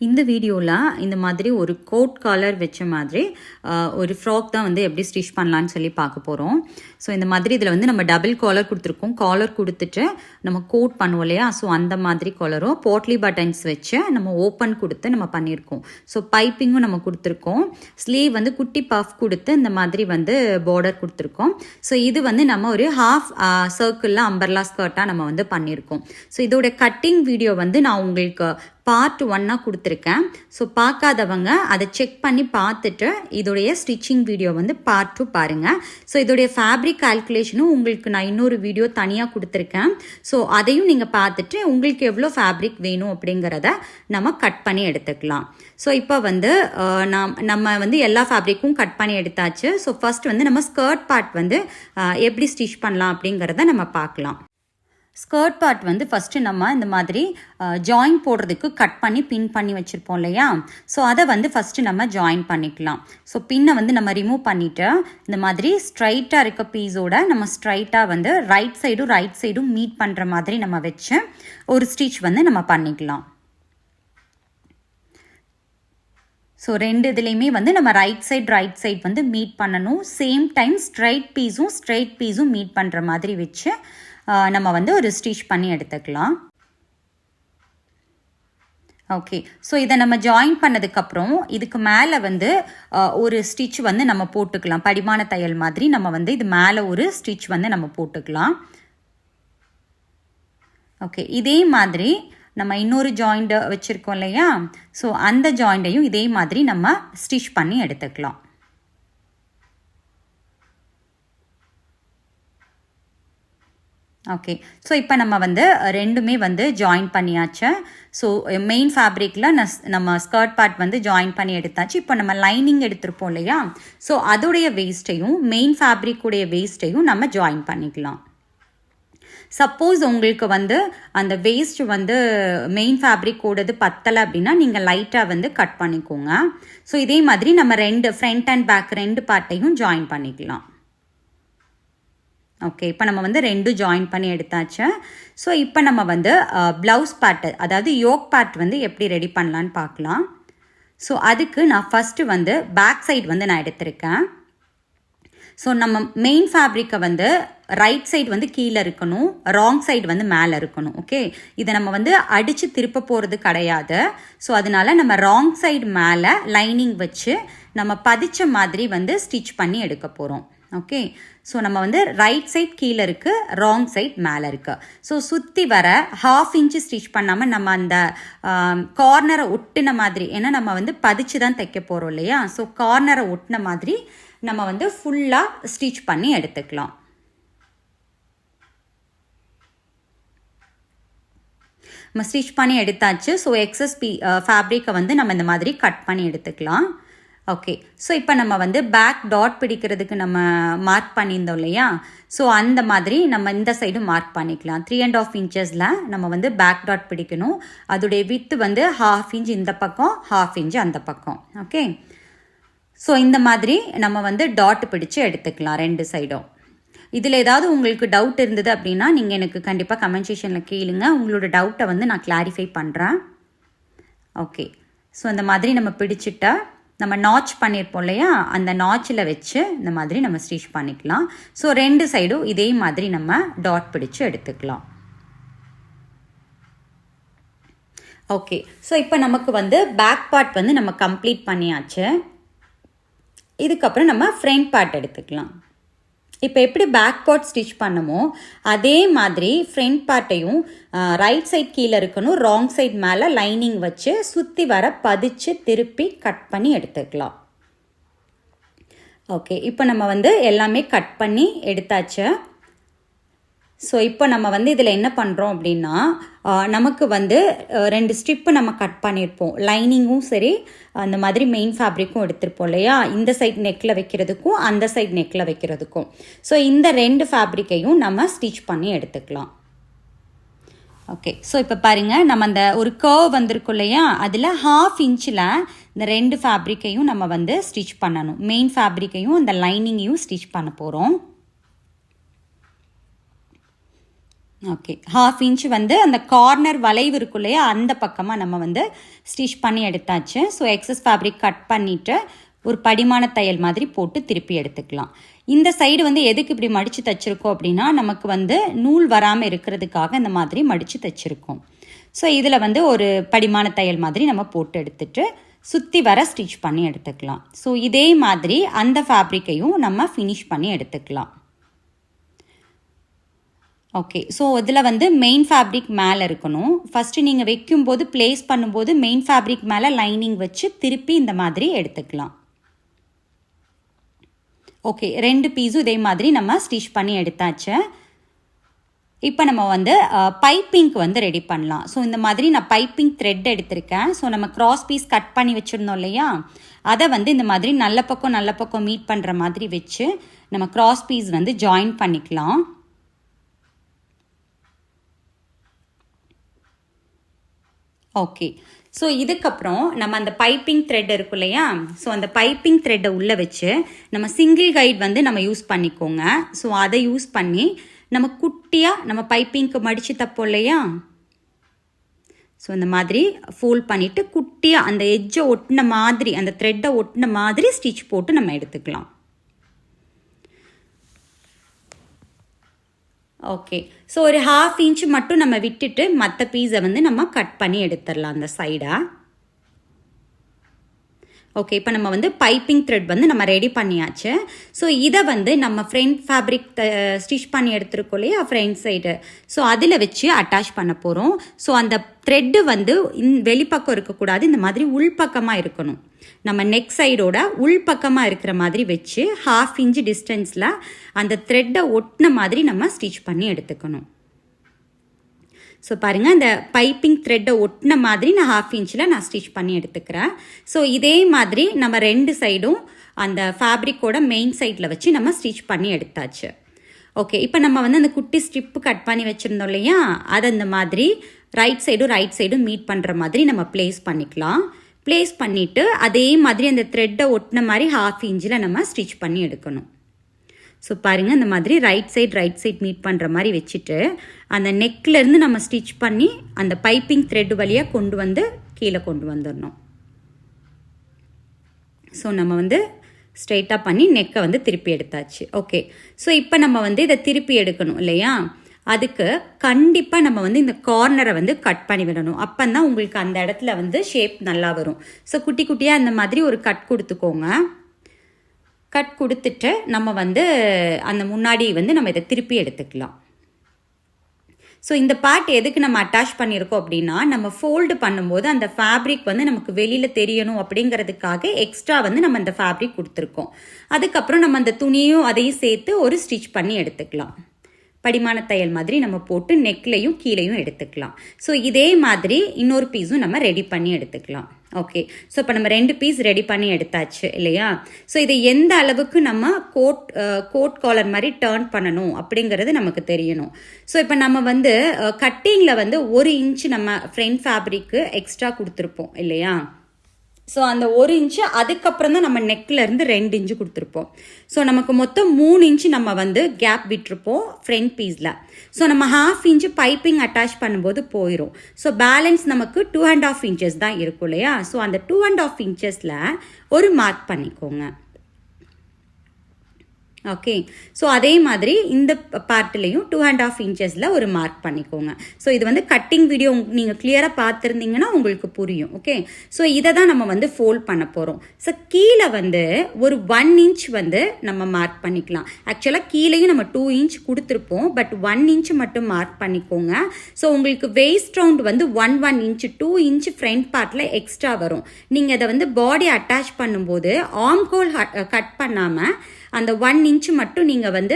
இந்த வீடியோவில் இந்த மாதிரி ஒரு கோட் காலர் வச்ச மாதிரி ஒரு ஃப்ராக் தான் வந்து எப்படி ஸ்டிச் பண்ணலான்னு சொல்லி பார்க்க போகிறோம். ஸோ இந்த மாதிரி இதில் வந்து நம்ம டபுள் காலர் கொடுத்துருக்கோம். காலர் கொடுத்துட்டு நம்ம கோட் பண்ணுவோம் இல்லையா, ஸோ அந்த மாதிரி காலரும் போட்லி பட்டன்ஸ் வச்சு நம்ம ஓப்பன் கொடுத்து நம்ம பண்ணியிருக்கோம். ஸோ பைப்பிங்கும் நம்ம கொடுத்துருக்கோம். ஸ்லீவ் வந்து குட்டி பஃப் கொடுத்து இந்த மாதிரி வந்து பார்டர் கொடுத்துருக்கோம். ஸோ இது வந்து நம்ம ஒரு ஹாஃப் சர்க்கிளில் அம்பர்லா ஸ்கர்ட்டாக நம்ம வந்து பண்ணியிருக்கோம். ஸோ இதோட கட்டிங் வீடியோ வந்து நான் உங்களுக்கு பார்ட் 1 கொடுத்துருக்கேன். ஸோ பார்க்காதவங்க அதை செக் பண்ணி பார்த்துட்டு இதோடைய ஸ்டிச்சிங் வீடியோ வந்து பார்ட் 2 பாருங்கள். ஸோ இதோடைய ஃபேப்ரிக் கால்குலேஷனும் உங்களுக்கு நான் இன்னொரு வீடியோ தனியாக கொடுத்துருக்கேன். ஸோ அதையும் நீங்கள் பார்த்துட்டு உங்களுக்கு எவ்வளோ ஃபேப்ரிக் வேணும் அப்படிங்கிறத நம்ம கட் பண்ணி எடுத்துக்கலாம். ஸோ இப்போ வந்து நம்ம வந்து எல்லா ஃபேப்ரிக்கும் கட் பண்ணி எடுத்தாச்சு. ஸோ ஃபர்ஸ்ட் வந்து நம்ம ஸ்கர்ட் பார்ட் வந்து எப்படி ஸ்டிச் பண்ணலாம் அப்படிங்கிறத நம்ம பார்க்கலாம். ஸ்கர்ட் பார்ட் வந்து ஃபஸ்ட்டு நம்ம இந்த மாதிரி ஜாயின் போடுறதுக்கு கட் பண்ணி பின் பண்ணி வச்சுருப்போம் இல்லையா, ஸோ அதை வந்து ஃபஸ்ட்டு நம்ம ஜாயின் பண்ணிக்கலாம். ஸோ பின்னை வந்து நம்ம ரிமூவ் பண்ணிவிட்டு இந்த மாதிரி ஸ்ட்ரைட்டாக இருக்க பீஸோட நம்ம ஸ்ட்ரைட்டாக வந்து ரைட் சைடும் மீட் பண்ணுற மாதிரி நம்ம வச்சு ஒரு ஸ்டிச் வந்து நம்ம பண்ணிக்கலாம். ஸோ ரெண்டு இதுலேயுமே வந்து நம்ம ரைட் சைட் வந்து மீட் பண்ணணும். சேம் டைம் ஸ்ட்ரைட் பீஸும் மீட் பண்ணுற மாதிரி வச்சு நம்ம வந்து ஒரு ஸ்டிச் பண்ணி எடுத்துக்கலாம். ஓகே, ஸோ இதை நம்ம ஜாயின் பண்ணதுக்கப்புறம் இதுக்கு மேலே வந்து ஒரு ஸ்டிச் வந்து நம்ம போட்டுக்கலாம். படிமான தையல் மாதிரி நம்ம வந்து இது மேலே ஒரு ஸ்டிச் வந்து நம்ம போட்டுக்கலாம். ஓகே, இதே மாதிரி நம்ம இன்னொரு ஜாயிண்ட் வச்சுருக்கோம் இல்லையா, ஸோ அந்த ஜாயிண்டையும் இதே மாதிரி நம்ம ஸ்டிச் பண்ணி எடுத்துக்கலாம். ஓகே, ஸோ இப்போ நம்ம வந்து ரெண்டுமே வந்து ஜாயின் பண்ணியாச்சு. ஸோ மெயின் ஃபேப்ரிக்கில் நம்ம ஸ்கர்ட் பார்ட் வந்து ஜாயின் பண்ணி எடுத்தாச்சு. இப்போ நம்ம லைனிங் எடுத்துருப்போம் இல்லையா, ஸோ அதோடைய வேஸ்ட்டையும் மெயின் ஃபேப்ரிக்குடைய வேஸ்ட்டையும் நம்ம ஜாயின் பண்ணிக்கலாம். சப்போஸ் உங்களுக்கு வந்து அந்த வேஸ்ட் வந்து மெயின் ஃபேப்ரிக்கோடது பத்தலை அப்படின்னா நீங்கள் லைட்டாக வந்து கட் பண்ணிக்கோங்க. ஸோ இதே மாதிரி நம்ம ரெண்டு ஃப்ரண்ட் அண்ட் பேக் ரெண்டு பார்ட்டையும் ஜாயின் பண்ணிக்கலாம். ஓகே, இப்போ நம்ம வந்து ரெண்டும் ஜாயின் பண்ணி எடுத்தாச்சு. ஸோ இப்போ நம்ம வந்து ப்ளவுஸ் பார்ட்டு, அதாவது யோக் பார்ட் வந்து எப்படி ரெடி பண்ணலான்னு பார்க்கலாம். ஸோ அதுக்கு நான் ஃபஸ்ட்டு வந்து பேக் சைடு வந்து நான் எடுத்திருக்கேன். ஸோ நம்ம மெயின் ஃபேப்ரிக்கை வந்து ரைட் சைடு வந்து கீழே இருக்கணும், ராங் சைடு வந்து மேலே இருக்கணும். ஓகே, இதை நம்ம வந்து அடித்து திருப்ப போகிறது கிடையாது. ஸோ அதனால நம்ம ராங் சைடு மேலே லைனிங் வச்சு நம்ம பதிச்ச மாதிரி வந்து ஸ்டிச் பண்ணி எடுக்க போகிறோம். ஓகே, ஸோ நம்ம வந்து ரைட் சைட் கீழே இருக்குது, ராங் சைட் மேலே இருக்குது. ஸோ சுற்றி வர 1/2 இன்ச்சு ஸ்டிச் பண்ணாமல் நம்ம அந்த கார்னரை ஒட்டின மாதிரி, ஏன்னா நம்ம வந்து பதிச்சு தான் தைக்க போகிறோம் இல்லையா, ஸோ கார்னரை ஒட்டின மாதிரி நம்ம வந்து ஃபுல்லாக ஸ்டிச் பண்ணி எடுத்துக்கலாம். நம்ம ஸ்டிச் பண்ணி எடுத்தாச்சு. ஸோ எக்ஸஸ் ஃபேப்ரிக்கை வந்து நம்ம இந்த மாதிரி கட் பண்ணி எடுத்துக்கலாம். ஓகே, ஸோ இப்போ நம்ம வந்து பேக் டாட் பிடிக்கிறதுக்கு நம்ம மார்க் பண்ணியிருந்தோம் இல்லையா, ஸோ அந்த மாதிரி நம்ம இந்த சைடு மார்க் பண்ணிக்கலாம். 3.5 இன்ச்சஸில் நம்ம வந்து பேக் டாட் பிடிக்கணும். அதோடைய வித்து வந்து 1/2 இன்ச் இந்த பக்கம், 1/2 இன்ச் அந்த பக்கம். ஓகே, ஸோ இந்த மாதிரி நம்ம வந்து டாட் பிடிச்சு எடுத்துக்கலாம் ரெண்டு சைடும். இதில் ஏதாவது உங்களுக்கு டவுட் இருந்தது அப்படின்னா நீங்கள் எனக்கு கண்டிப்பாக கமெண்ட் செக்ஷனில் கேளுங்க. உங்களோட டவுட்டை வந்து நான் கிளாரிஃபை பண்ணுறேன். ஓகே, ஸோ இந்த மாதிரி நம்ம பிடிச்சிட்டா நம்ம நாச் பண்ணியிருப்போம் இல்லையா, அந்த நாச்சில் வச்சு இந்த மாதிரி நம்ம ஸ்டிச் பண்ணிக்கலாம். ஸோ ரெண்டு சைடும் இதே மாதிரி நம்ம டாட் பிடிச்சு எடுத்துக்கலாம். ஓகே, ஸோ இப்போ நமக்கு வந்து பேக் பார்ட் வந்து நம்ம கம்ப்ளீட் பண்ணியாச்சு. இதுக்கப்புறம் நம்ம ஃப்ரண்ட் பார்ட் எடுத்துக்கலாம். இப்போ எப்படி பேக் பார்ட் ஸ்டிச் பண்ணமோ அதே மாதிரி ஃப்ரண்ட் பார்ட்டையும் ரைட் சைட் கீழே இருக்கணும், ராங் சைட் மேலே லைனிங் வச்சு சுற்றி வர பதிச்சு திருப்பி கட் பண்ணி எடுத்துக்கலாம். ஓகே, இப்போ நம்ம வந்து எல்லாமே கட் பண்ணி எடுத்தாச்சு. ஸோ இப்போ நம்ம வந்து இதில் என்ன பண்ணுறோம் அப்படின்னா, நமக்கு வந்து 2 ஸ்ட்ரிப்பு நம்ம கட் பண்ணியிருப்போம். லைனிங்கும் சரி, அந்த மாதிரி மெயின் ஃபேப்ரிக்கும் எடுத்திருப்போம் இல்லையா, இந்த சைட் நெக்கில் வைக்கிறதுக்கும் அந்த சைட் நெக்கில் வைக்கிறதுக்கும். ஸோ இந்த 2 ஃபேப்ரிக்கையும் நம்ம ஸ்டிச் பண்ணி எடுத்துக்கலாம். ஓகே, ஸோ இப்போ பாருங்கள், நம்ம அந்த ஒரு கர்வ் வந்திருக்கும் இல்லையா, அதில் 1/2 இன்ச்சில் இந்த 2 ஃபேப்ரிக்கையும் நம்ம வந்து ஸ்டிச் பண்ணணும். மெயின் ஃபேப்ரிக்கையும் அந்த லைனிங்கையும் ஸ்டிச் பண்ண போகிறோம். ஓகே, 1/2 இன்ச் வந்து அந்த கார்னர் வளைவு இருக்கும் இல்லையா, அந்த பக்கமாக நம்ம வந்து ஸ்டிச் பண்ணி எடுத்தாச்சு. ஸோ எக்ஸஸ் ஃபேப்ரிக் கட் பண்ணிவிட்டு ஒரு படிமான தையல் மாதிரி போட்டு திருப்பி எடுத்துக்கலாம். இந்த சைடு வந்து எதுக்கு இப்படி மடித்து தைச்சிருக்கோம் அப்படின்னா, நமக்கு வந்து நூல் வராமல் இருக்கிறதுக்காக இந்த மாதிரி மடித்து தைச்சிருக்கோம். ஸோ இதில் வந்து ஒரு படிமான தையல் மாதிரி நம்ம போட்டு எடுத்துட்டு சுற்றி வர ஸ்டிச் பண்ணி எடுத்துக்கலாம். ஸோ இதே மாதிரி அந்த ஃபேப்ரிக்கையும் நம்ம ஃபினிஷ் பண்ணி எடுத்துக்கலாம். ஓகே, ஸோ இதில் வந்து மெயின் ஃபேப்ரிக் மேலே இருக்கணும். ஃபஸ்ட்டு நீங்கள் வைக்கும்போது ப்ளேஸ் பண்ணும்போது மெயின் ஃபேப்ரிக் மேலே லைனிங் வச்சு திருப்பி இந்த மாதிரி எடுத்துக்கலாம். ஓகே, 2 பீஸும் இதே மாதிரி நம்ம ஸ்டிச் பண்ணி எடுத்தாச்சு. இப்போ நம்ம வந்து பைப்பிங்க்கு வந்து ரெடி பண்ணலாம். ஸோ இந்த மாதிரி நான் பைப்பிங் த்ரெட் எடுத்திருக்கேன். ஸோ நம்ம கிராஸ் பீஸ் கட் பண்ணி வச்சுருந்தோம் இல்லையா, அதை வந்து இந்த மாதிரி நல்ல பக்கம் மீட் பண்ணுற மாதிரி வச்சு நம்ம கிராஸ் பீஸ் வந்து ஜாயின் பண்ணிக்கலாம். ஓகே, ஸோ இதுக்கப்புறம் நம்ம அந்த பைப்பிங் த்ரெட் இருக்கும் இல்லையா, ஸோ அந்த பைப்பிங் த்ரெட்டை உள்ளே வச்சு நம்ம சிங்கிள் கைட் வந்து நம்ம யூஸ் பண்ணிக்கோங்க. ஸோ அதை யூஸ் பண்ணி நம்ம குட்டியாக நம்ம பைப்பிங்க்கு மடித்து தப்போம் இல்லையா, ஸோ இந்த மாதிரி ஃபோல்ட் பண்ணிவிட்டு குட்டியாக அந்த எட்ஜை ஒட்டின மாதிரி அந்த த்ரெட்டை ஒட்டின மாதிரி ஸ்டிச் போட்டு நம்ம எடுத்துக்கலாம். ஓகே, ஸோ ஒரு 1/2 இன்ச் மட்டும் நம்ம விட்டுட்டு மற்ற பீஸை வந்து நம்ம கட் பண்ணி எடுத்துடலாம் அந்த சைடாக. ஓகே, இப்போ நம்ம வந்து பைப்பிங் த்ரெட் வந்து நம்ம ரெடி பண்ணியாச்சு. ஸோ இதை வந்து நம்ம ஃப்ரண்ட் ஃபேப்ரிக் ஸ்டிச் பண்ணி எடுத்துருக்கோம் இல்லையா ஃப்ரண்ட் சைடு, ஸோ அதில் வச்சு அட்டாச் பண்ண போகிறோம். ஸோ அந்த த்ரெட்டு வந்து வெளிப்பக்கம் இருக்கக்கூடாது, இந்த மாதிரி உள்பக்கமாக இருக்கணும். நம்ம நெக் சைடோட உள்பக்கமாக இருக்கிற மாதிரி வச்சு 1/2 இன்ச் டிஸ்டன்ஸில் அந்த த்ரெட்டை ஒட்டின மாதிரி நம்ம ஸ்டிச் பண்ணி எடுத்துக்கணும். ஸோ பாருங்கள், அந்த பைப்பிங் த்ரெட்டை ஒட்டின மாதிரி நான் 1/2 இன்ச்சில் நான் ஸ்டிச் பண்ணி எடுத்துக்கிறேன். ஸோ இதே மாதிரி நம்ம 2 சைடும் அந்த ஃபேப்ரிக்கோட மெயின் சைடில் வச்சு நம்ம ஸ்டிச் பண்ணி எடுத்தாச்சு. ஓகே, இப்போ நம்ம வந்து அந்த குட்டி ஸ்ட்ரிப்பு கட் பண்ணி வச்சுருந்தோம் இல்லையா, அதை அந்த மாதிரி ரைட் சைடும் மீட் பண்ணுற மாதிரி நம்ம ப்ளேஸ் பண்ணிக்கலாம். ப்ளேஸ் பண்ணிவிட்டு அதே மாதிரி அந்த த்ரெட்டை ஒட்டின மாதிரி 1/2 இன்ச்சில் நம்ம ஸ்டிச் பண்ணி எடுக்கணும். ஸோ பாருங்கள், இந்த மாதிரி ரைட் சைட் மீட் பண்ணுற மாதிரி வச்சுட்டு அந்த நெக்லேருந்து நம்ம ஸ்டிச் பண்ணி அந்த பைப்பிங் த்ரெட் வழியாக கொண்டு வந்து கீழே கொண்டு வந்துடணும். ஸோ நம்ம வந்து ஸ்ட்ரெயிட்டாக பண்ணி நெக்கை வந்து திருப்பி எடுத்தாச்சு. ஓகே, ஸோ இப்போ நம்ம வந்து இதை திருப்பி எடுக்கணும் இல்லையா, அதுக்கு கண்டிப்பாக நம்ம வந்து இந்த கார்னரை வந்து கட் பண்ணி விடணும். அப்போ தான் உங்களுக்கு அந்த இடத்துல வந்து ஷேப் நல்லா வரும். ஸோ குட்டி குட்டியாக இந்த மாதிரி ஒரு கட் கொடுத்துக்கோங்க. கட் கொடுத்துட்டு நம்ம வந்து அந்த முன்னாடி வந்து நம்ம இதை திருப்பி எடுத்துக்கலாம். ஸோ இந்த பார்ட் எதுக்கு நம்ம அட்டாச் பண்ணியிருக்கோம் அப்படின்னா, நம்ம ஃபோல்டு பண்ணும்போது அந்த ஃபேப்ரிக் வந்து நமக்கு வெளியில் தெரியணும் அப்படிங்கிறதுக்காக எக்ஸ்ட்ரா வந்து நம்ம அந்த ஃபேப்ரிக் கொடுத்துருக்கோம். அதுக்கப்புறம் நம்ம அந்த துணியும் அதையும் சேர்த்து ஒரு ஸ்டிச் பண்ணி எடுத்துக்கலாம். படிமான தையல் மாதிரி நம்ம போட்டு நெக்லையும் கீழையும் எடுத்துக்கலாம். ஸோ இதே மாதிரி இன்னொரு பீஸும் நம்ம ரெடி பண்ணி எடுத்துக்கலாம். ஓகே, ஸோ இப்போ நம்ம 2 பீஸ் ரெடி பண்ணி எடுத்தாச்சு இல்லையா. ஸோ இதை எந்த அளவுக்கு நம்ம கோட் காலர் மாதிரி டர்ன் பண்ணணும் அப்படிங்கிறது நமக்கு தெரியணும். ஸோ இப்போ நம்ம வந்து கட்டிங்கில் வந்து 1 இன்ச் நம்ம ஃப்ரண்ட் ஃபேப்ரிக்கு எக்ஸ்ட்ரா கொடுத்துருப்போம் இல்லையா. ஸோ அந்த 1 இன்ச்சு அதுக்கப்புறம் தான் நம்ம நெக்லேருந்து 2 இன்ச்சு கொடுத்துருப்போம். ஸோ நமக்கு மொத்தம் 3 இன்ச்சு நம்ம வந்து கேப் விட்டுருப்போம் ஃப்ரண்ட் பீஸில். ஸோ நம்ம 1/2 இன்ச்சு பைப்பிங் அட்டாச் பண்ணும்போது போயிடும். ஸோ பேலன்ஸ் நமக்கு 2.5 இன்ச்சஸ் தான் இருக்கும் இல்லையா. ஸோ அந்த 2.5 இன்ச்சஸில் ஒரு மார்க் பண்ணிக்கோங்க. ஓகே, ஸோ அதே மாதிரி இந்த பார்ட்லேயும் 2.5 இன்ச்சஸில் ஒரு மார்க் பண்ணிக்கோங்க. ஸோ இது வந்து கட்டிங் வீடியோ நீங்கள் கிளியராக பார்த்துருந்தீங்கன்னா உங்களுக்கு புரியும். ஓகே, ஸோ இதை தான் நம்ம வந்து ஃபோல்ட் பண்ண போகிறோம். ஸோ கீழே வந்து ஒரு 1 இன்ச் வந்து நம்ம மார்க் பண்ணிக்கலாம். ஆக்சுவலாக கீழேயும் நம்ம 2 இன்ச் கொடுத்துருப்போம், பட் 1 இன்ச் மட்டும் மார்க் பண்ணிக்கோங்க. ஸோ உங்களுக்கு வேஸ்ட் ரவுண்ட் வந்து 1 இன்ச் 2 இன்ச் ஃப்ரண்ட் பார்ட்டில் எக்ஸ்ட்ரா வரும். நீங்கள் அதை வந்து பாடி அட்டாச் பண்ணும்போது ஆர்ம் ஹோல் கட் பண்ணாமல் அந்த 1 இன்ச் மட்டும் நீங்கள் வந்து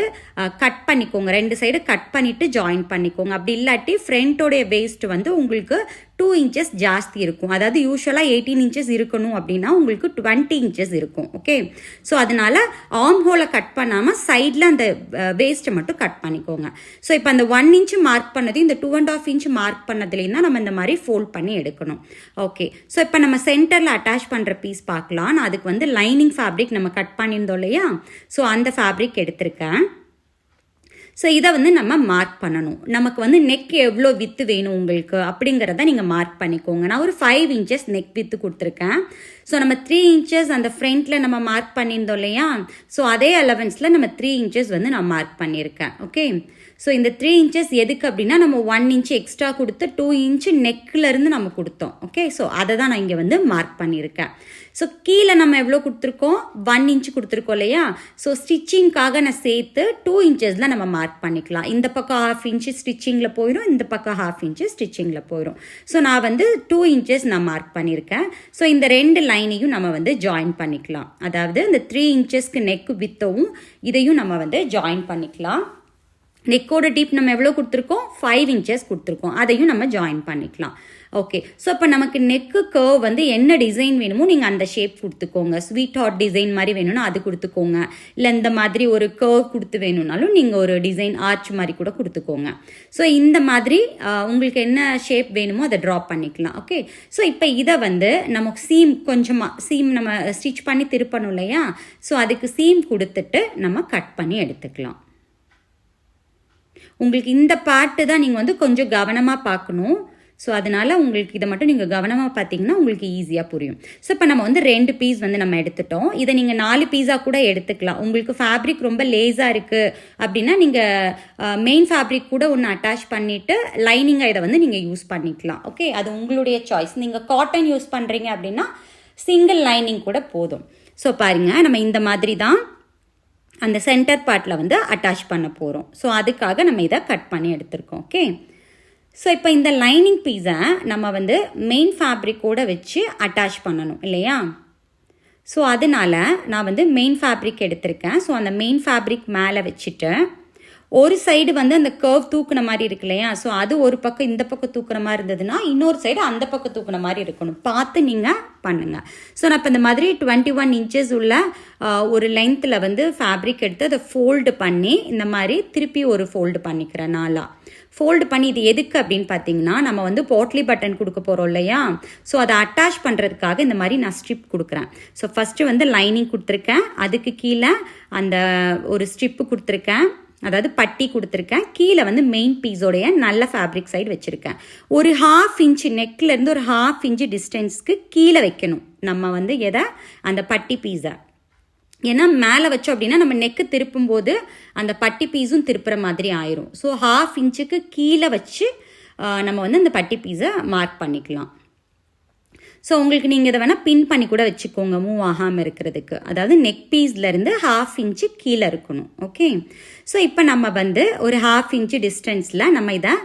கட் பண்ணிக்கோங்க. 2 சைடு கட் பண்ணிவிட்டு ஜாயின் பண்ணிக்கோங்க. அப்படி இல்லாட்டி ஃப்ரண்ட்டோடைய வேஸ்ட் வந்து உங்களுக்கு 2 இன்ச்சஸ் ஜாஸ்தி இருக்கும். அதாவது யூஸ்வலாக 18 இன்ச்சஸ் இருக்கணும் அப்படின்னா உங்களுக்கு 20 இன்ச்சஸ் இருக்கும். ஓகே, ஸோ அதனால் ஆர்ம் ஹோலை கட் பண்ணாமல் சைடில் அந்த வேஸ்ட்டை மட்டும் கட் பண்ணிக்கோங்க. ஸோ இப்போ அந்த 1 இன்ச் மார்க் பண்ணது இந்த 2.5 இன்ச் மார்க் பண்ணதுலேயும் தான் நம்ம இந்த மாதிரி ஃபோல்ட் பண்ணி எடுக்கணும். ஓகே, ஸோ இப்போ நம்ம சென்டரில் அட்டாச் பண்ணுற பீஸ் பார்க்கலாம். நான் அதுக்கு வந்து லைனிங் ஃபேப்ரிக் நம்ம கட் பண்ணியிருந்தோம் இல்லையா, ஸோ அந்த ஃபேப்ரிக் எடுத்திருக்கேன். ஸோ இதை வந்து நம்ம மார்க் பண்ணணும். நமக்கு வந்து நெக் எவ்வளோ வித்து வேணும் உங்களுக்கு அப்படிங்கிறத நீங்கள் மார்க் பண்ணிக்கோங்க. நான் ஒரு 5 இன்ச்சஸ் நெக் வித்து கொடுத்துருக்கேன். ஸோ நம்ம 3 இன்ச்சஸ் அந்த ஃப்ரண்ட்டில் நம்ம மார்க் பண்ணியிருந்தோம் இல்லையா, ஸோ அதே அலவன்ஸில் நம்ம 3 இன்ச்சஸ் வந்து நான் மார்க் பண்ணியிருக்கேன். ஓகே, ஸோ இந்த 3 இன்ச்சஸ் எதுக்கு அப்படின்னா நம்ம 1 இன்ச் எக்ஸ்ட்ரா கொடுத்து 2 இன்ச்சு நெக்கிலேருந்து நம்ம கொடுத்தோம். ஓகே, ஸோ அதை தான் நான் இங்கே வந்து மார்க் பண்ணியிருக்கேன். ஸோ கீழே நம்ம எவ்வளோ கொடுத்துருக்கோம், 1 இன்ச்சு கொடுத்துருக்கோம் இல்லையா. ஸோ ஸ்டிச்சிங்காக நான் சேர்த்து 2 இன்ச்சஸில் நம்ம மார்க் பண்ணிக்கலாம். இந்த பக்கம் 1/2 இன்ச்சு ஸ்டிச்சிங்கில் போயிடும், இந்த பக்கம் 1/2 இன்ச்சு ஸ்டிச்சிங்கில் போயிடும். ஸோ நான் வந்து 2 இன்ச்சஸ் நான் மார்க் பண்ணியிருக்கேன். ஸோ இந்த 2 லைனையும் நம்ம வந்து ஜாயின் பண்ணிக்கலாம். அதாவது இந்த 3 இன்ச்சஸ்க்கு நெக்கு வித்தவும் இதையும் நம்ம வந்து ஜாயின் பண்ணிக்கலாம். நெக்கோட டீப் நம்ம எவ்வளோ கொடுத்துருக்கோம், 5 இன்ச்சஸ் கொடுத்துருக்கோம், அதையும் நம்ம ஜாயின் பண்ணிக்கலாம். ஓகே, ஸோ அப்போ நமக்கு நெக்கு கர்வ் வந்து என்ன டிசைன் வேணுமோ நீங்கள் அந்த ஷேப் கொடுத்துக்கோங்க. ஸ்வீட் ஹார்ட் டிசைன் மாதிரி வேணும்னா அது கொடுத்துக்கோங்க, இல்லை இந்த மாதிரி ஒரு கர்வ் கொடுத்து வேணும்னாலும் நீங்கள் ஒரு டிசைன் ஆர்ச் மாதிரி கூட கொடுத்துக்கோங்க. ஸோ இந்த மாதிரி உங்களுக்கு என்ன ஷேப் வேணுமோ அதை ட்ரா பண்ணிக்கலாம். ஓகே, ஸோ இப்போ இதை வந்து நமக்கு சீம் நம்ம ஸ்டிச் பண்ணி திருப்பணும் இல்லையா, ஸோ அதுக்கு சீம் கொடுத்துட்டு நம்ம கட் பண்ணி எடுத்துக்கலாம். உங்களுக்கு இந்த பார்ட்டு தான் நீங்கள் வந்து கொஞ்சம் கவனமாக பார்க்கணும். ஸோ அதனால் உங்களுக்கு இதை மட்டும் நீங்கள் கவனமாக பார்த்தீங்கன்னா உங்களுக்கு ஈஸியாக புரியும். ஸோ இப்போ நம்ம வந்து 2 பீஸ் வந்து நம்ம எடுத்துட்டோம். இதை நீங்கள் 4 பீஸாக கூட எடுத்துக்கலாம். உங்களுக்கு ஃபேப்ரிக் ரொம்ப லேஸாக இருக்குது அப்படின்னா நீங்கள் மெயின் ஃபேப்ரிக் கூட ஒன்று அட்டாச் பண்ணிவிட்டு லைனிங்காக இதை வந்து நீங்கள் யூஸ் பண்ணிக்கலாம். ஓகே, அது உங்களுடைய சாய்ஸ். நீங்கள் காட்டன் யூஸ் பண்ணுறீங்க அப்படின்னா சிங்கிள் லைனிங் கூட போதும். ஸோ பாருங்கள், நம்ம இந்த மாதிரி தான் அந்த சென்டர் பார்ட்டில் வந்து அட்டாச் பண்ண போகிறோம். ஸோ அதுக்காக நம்ம இதை கட் பண்ணி எடுத்திருக்கோம். ஓகே, ஸோ இப்போ இந்த லைனிங் பீஸை நம்ம வந்து மெயின் ஃபேப்ரிக்கோடு வச்சு அட்டாச் பண்ணணும் இல்லையா. ஸோ அதனால் நான் வந்து மெயின் ஃபேப்ரிக் எடுத்திருக்கேன். ஸோ அந்த மெயின் ஃபேப்ரிக் மேலே வச்சுட்டு ஒரு சைடு வந்து அந்த கர்வ் தூக்குன மாதிரி இருக்கு இல்லையா, ஸோ அது ஒரு பக்கம் இந்த பக்கம் தூக்குற மாதிரி இருந்ததுன்னா இன்னொரு சைடு அந்த பக்கம் தூக்குன மாதிரி இருக்கணும். பார்த்து நீங்கள் பண்ணுங்கள். ஸோ நான் இப்போ இந்த மாதிரி 21 இன்ச்சஸ் உள்ள ஒரு லென்த்தில் வந்து ஃபேப்ரிக் எடுத்து அதை ஃபோல்டு பண்ணி இந்த மாதிரி திருப்பி ஒரு ஃபோல்டு பண்ணிக்கிறேன். நாளாக ஃபோல்டு பண்ணி இது எதுக்கு அப்படின்னு பார்த்தீங்கன்னா நம்ம வந்து போட்லி பட்டன் கொடுக்க போகிறோம் இல்லையா, ஸோ அதை அட்டாச் பண்ணுறதுக்காக இந்த மாதிரி நான் ஸ்ட்ரிப் கொடுக்குறேன். ஸோ ஃபஸ்ட்டு வந்து லைனிங் கொடுத்துருக்கேன், அதுக்கு கீழே அந்த ஒரு ஸ்ட்ரிப்பு கொடுத்துருக்கேன், அதாவது பட்டி கொடுத்துருக்கேன், கீழே வந்து மெயின் பீஸோடைய நல்ல ஃபேப்ரிக் சைடு வச்சுருக்கேன். ஒரு 1/2 இன்ச்சு நெக்லேருந்து ஒரு 1/2 இன்ச்சு டிஸ்டன்ஸ்க்கு கீழே வைக்கணும் நம்ம வந்து எதை, அந்த பட்டி பீஸை. ஏன்னா மேலே வச்சோம் அப்படின்னா நம்ம நெக்கு திருப்பும் போது அந்த பட்டி பீஸும் திருப்புற மாதிரி ஆயிரும். ஸோ 1/2 இன்ச்சுக்கு கீழே வச்சு நம்ம வந்து அந்த பட்டி பீஸை மார்க் பண்ணிக்கலாம். ஸோ உங்களுக்கு நீங்கள் இதை வேணால் பின் பண்ணி கூட வச்சுக்கோங்க மூவ் ஆகாமல் இருக்கிறதுக்கு. அதாவது நெக் பீஸ்லேருந்து 1/2 இன்ச்சு கீழே இருக்கணும். ஓகே, ஸோ இப்போ நம்ம வந்து ஒரு 1/2 இன்ச்சு டிஸ்டன்ஸில் நம்ம இதை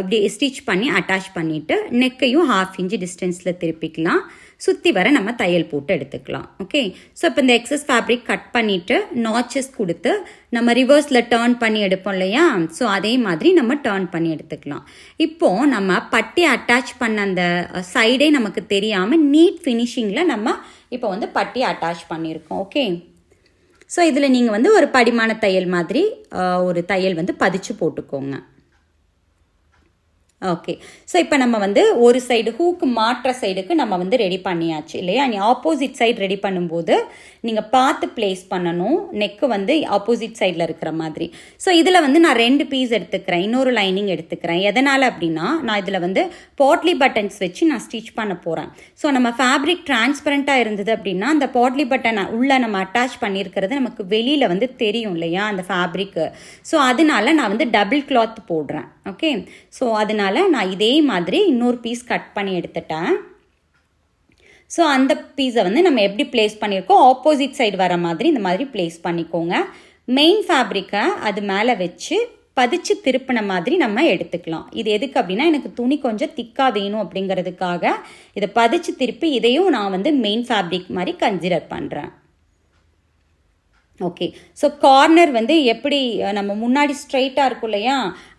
இப்படி ஸ்டிச் பண்ணி அட்டாச் பண்ணிவிட்டு நெக்கையும் 1/2 இன்ச்சு டிஸ்டன்ஸில் திருப்பிக்கலாம். சுற்றி வர நம்ம தையல் போட்டு எடுத்துக்கலாம். ஓகே, ஸோ இப்போ இந்த எக்ஸஸ் ஃபேப்ரிக் கட் பண்ணிவிட்டு நாச்சஸ் கொடுத்து நம்ம ரிவர்ஸில் டேர்ன் பண்ணி எடுப்போம் இல்லையா, ஸோ அதே மாதிரி நம்ம டேர்ன் பண்ணி எடுத்துக்கலாம். இப்போது நம்ம பட்டி அட்டாச் பண்ண அந்த சைடே நமக்கு தெரியாமல் நீட் ஃபினிஷிங்கில் நம்ம இப்போ வந்து பட்டி அட்டாச் பண்ணியிருக்கோம். ஓகே, ஸோ இதில் நீங்கள் வந்து ஒரு படிமான தையல் மாதிரி ஒரு தையல் வந்து பதிச்சு போட்டுக்கோங்க. ஓகே, ஸோ இப்போ நம்ம வந்து ஒரு சைடு ஹூக்கு மாற்ற சைடுக்கு நம்ம வந்து ரெடி பண்ணியாச்சு இல்லையா. நீ ஆப்போசிட் சைடு ரெடி பண்ணும்போது நீங்கள் பார்த்து பிளேஸ் பண்ணணும், நெக்கு வந்து ஆப்போசிட் சைடில் இருக்கிற மாதிரி. ஸோ இதில் வந்து நான் 2 பீஸ் எடுத்துக்கிறேன், இன்னொரு லைனிங் எடுத்துக்கிறேன். எதனால் அப்படின்னா நான் இதில் வந்து பாட்லி பட்டன்ஸ் வச்சு நான் ஸ்டிச் பண்ண போகிறேன். ஸோ நம்ம ஃபேப்ரிக் டிரான்ஸ்பரண்ட்டாக இருந்தது அப்படின்னா அந்த பாட்லி பட்டன் உள்ளே நம்ம அட்டாச் பண்ணியிருக்கிறது நமக்கு வெளியில் வந்து தெரியும் இல்லையா அந்த ஃபேப்ரிக்கு. ஸோ அதனால நான் வந்து டபுள் கிளாத் போடுறேன். ஓகே, ஸோ அதனால நான் இதே மாதிரி இன்னொரு பீஸ் கட் பண்ணி எடுத்துட்டேன். ஸோ அந்த பீஸை வந்து நம்ம எப்படி பிளேஸ் பண்ணியிருக்கோம் ஆப்போசிட் சைடு வர மாதிரி இந்த மாதிரி பிளேஸ் பண்ணிக்கோங்க. மெயின் ஃபேப்ரிக்கை அது மேலே வச்சு பதிச்சு திருப்பின மாதிரி நம்ம எடுத்துக்கலாம். இது எதுக்கு அப்படின்னா எனக்கு துணி கொஞ்சம் திக்காக வேணும் அப்படிங்கிறதுக்காக இதை பதிச்சு திருப்பி இதையும் நான் வந்து மெயின் ஃபேப்ரிக் மாதிரி கன்சிடர் பண்ணுறேன். ஓகே, ஸோ கார்னர் வந்து எப்படி நம்ம முன்னாடி ஸ்ட்ரெயிட்டாக இருக்கும் இல்லையா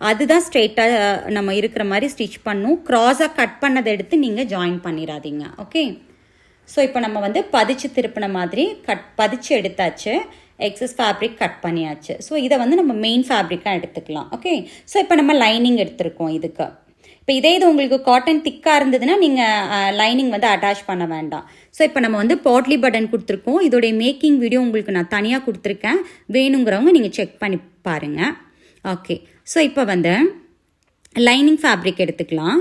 அதுதான் ஸ்ட்ரெயிட்டாக நம்ம இருக்கிற மாதிரி ஸ்டிச் பண்ணும். க்ராஸாக கட் பண்ணதை எடுத்து நீங்கள் ஜாயின் பண்ணிடாதீங்க. ஓகே, ஸோ இப்போ நம்ம வந்து பதிச்சு திருப்பின மாதிரி பதிச்சு எடுத்தாச்சு, எக்ஸஸ் ஃபேப்ரிக் கட் பண்ணியாச்சு. ஸோ இதை வந்து நம்ம மெயின் ஃபேப்ரிக்காக எடுத்துக்கலாம். ஓகே, ஸோ இப்போ நம்ம லைனிங் எடுத்திருக்கோம் இதுக்கு. இப்போ இதே இது உங்களுக்கு காட்டன் திக்காக இருந்ததுன்னா நீங்கள் லைனிங் வந்து அட்டாச் பண்ண வேண்டாம். ஸோ இப்போ நம்ம வந்து பாட்லி பட்டன் கொடுத்துருக்கோம். இதோடைய மேக்கிங் வீடியோ உங்களுக்கு நான் தனியாக கொடுத்துருக்கேன், வேணுங்கிறவங்க நீங்கள் செக் பண்ணி பாருங்கள். ஓகே, ஸோ இப்போ வந்து லைனிங் ஃபேப்ரிக் எடுத்துக்கலாம்.